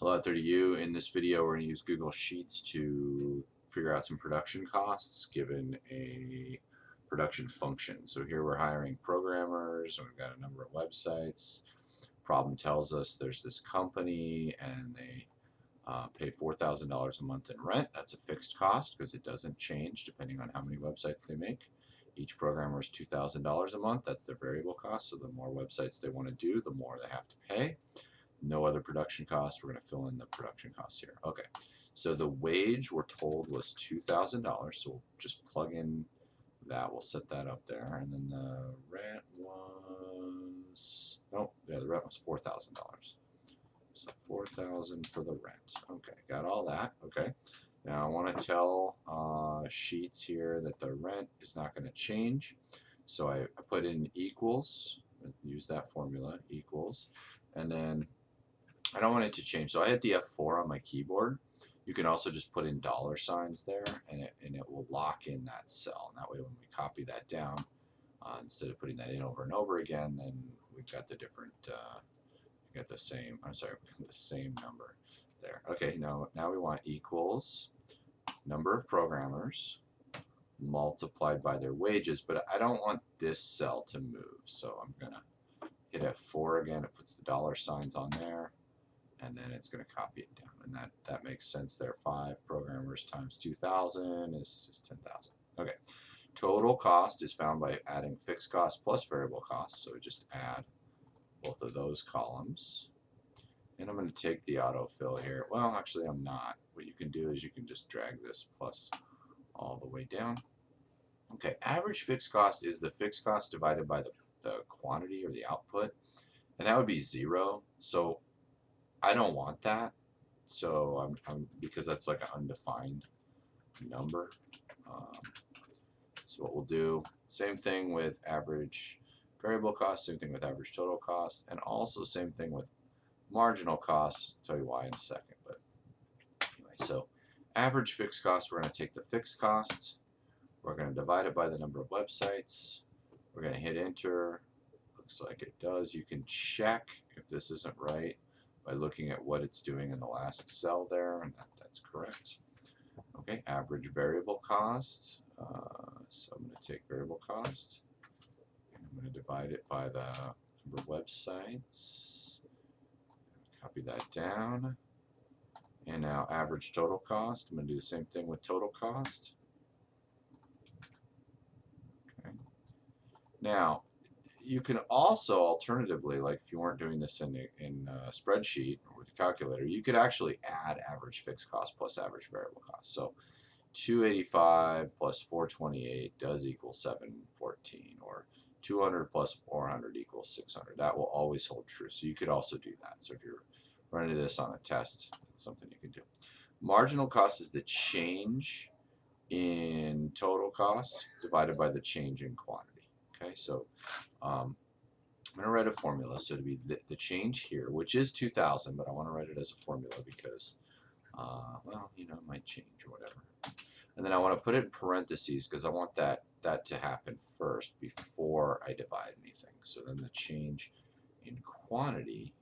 Hello out there to you. In this video, we're going to use Google Sheets to figure out some production costs given a production function. So here we're hiring programmers, and we've got a number of websites. Problem tells us there's this company, and they pay $4,000 a month in rent. That's a fixed cost because it doesn't change depending on how many websites they make. Each programmer is $2,000 a month. That's their variable cost. So the more websites they want to do, the more they have to pay. No other production costs. We're going to fill in the production costs here. Okay, so the wage we're told was $2,000, so we'll just plug in that. We'll set that up there, and then the rent was the rent was $4,000. So $4,000 for the rent. Okay, got all that. Okay, now I want to tell Sheets here that the rent is not going to change, so I put in equals. Use that formula, equals, and then I don't want it to change, so I hit the F4 on my keyboard. You can also just put in dollar signs there, and it will lock in that cell. And that way, when we copy that down, instead of putting that in over and over again, then we've got the different, we got the same. I'm sorry, the same number there. Okay, now we want equals number of programmers multiplied by their wages, but I don't want this cell to move, so I'm gonna hit F4 again. It puts the dollar signs on there, and then it's going to copy it down, and that makes sense there. 5 programmers times 2,000 is 10,000. Okay, total cost is found by adding fixed cost plus variable cost, so we just add both of those columns. And I'm going to take the autofill here. Well, actually I'm not. What you can do is you can just drag this plus all the way down. Okay, average fixed cost is the fixed cost divided by the quantity or the output, and that would be 0. So I don't want that, so I'm because that's like an undefined number. So what we'll do, same thing with average variable cost, same thing with average total cost, and also same thing with marginal cost. I'll tell you why in a second. But anyway, so average fixed cost, we're going to take the fixed cost, we're going to divide it by the number of websites, we're going to hit enter. Looks like it does. You can check if this isn't right by looking at what it's doing in the last cell there, and that's correct. Okay, average variable cost. So I'm going to take variable cost, and I'm going to divide it by the number of websites. Copy that down. And now average total cost. I'm going to do the same thing with total cost. Okay. Now, you can also alternatively, like if you weren't doing this in a spreadsheet or with a calculator, you could actually add average fixed cost plus average variable cost. So 285 plus 428 does equal 714, or 200 plus 400 equals 600. That will always hold true. So you could also do that. So if you're running this on a test, that's something you can do. Marginal cost is the change in total cost divided by the change in quantity. Okay, so I'm going to write a formula. So to be the change here, which is 2,000, but I want to write it as a formula because, well, you know, it might change or whatever. And then I want to put it in parentheses because I want that to happen first before I divide anything. So then the change in quantity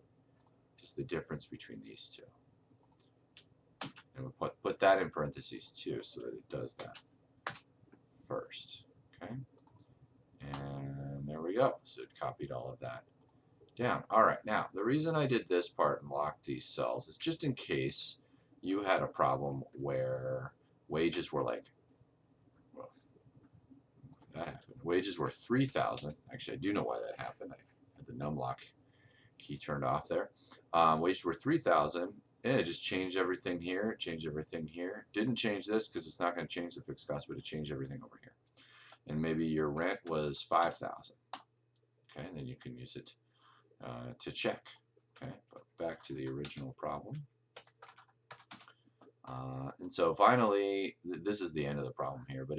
is the difference between these two. And we'll put that in parentheses too so that it does that first. Okay. And there we go. So it copied all of that down. All right, now the reason I did this part and locked these cells is just in case you had a problem where wages were like, well, that happened. Wages were 3,000. Actually, I do know why that happened. I had the numlock key turned off there. Wages were 3,000. It just changed everything here. Changed everything here. Didn't change this because it's not going to change the fixed cost, but it changed everything over here. And maybe your rent was 5,000. Okay, and then you can use it to check. Okay, but back to the original problem. And so finally, this is the end of the problem here. But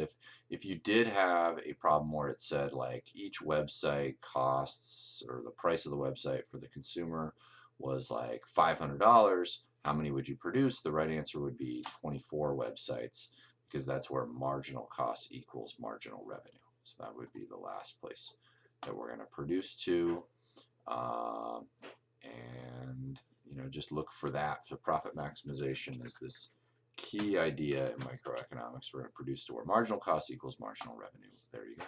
if you did have a problem where it said like each website costs, or the price of the website for the consumer was like $500, how many would you produce? The right answer would be 24 websites, because that's where marginal cost equals marginal revenue. So that would be the last place that we're going to produce to. And just look for that. So profit maximization is this key idea in microeconomics. We're going to produce to where marginal cost equals marginal revenue. There you go.